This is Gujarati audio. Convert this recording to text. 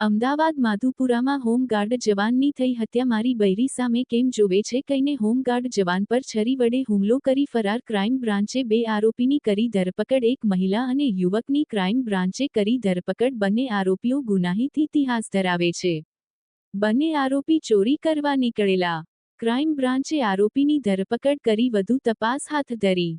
અમદાવાદ માધુપુરામાં હોમગાર્ડ જવાનની થઈ હત્યા મારી બૈરી સામે કેમ જોવે છે કહીને હોમગાર્ડ જવાન પર છરી વડે હુમલો કરી ફરાર ક્રાઇમ બ્રાન્ચે 2 આરોપીની કરી ધરપકડ એક મહિલા અને યુવકની ક્રાઇમ બ્રાન્ચે કરી ધરપકડ બંને આરોપીઓ ગુનાહિત ઇતિહાસ ધરાવે છે બંને આરોપી ચોરી કરવા નીકળેલા ક્રાઇમ બ્રાન્ચે આરોપીની ધરપકડ કરી વધુ તપાસ હાથ ધરી।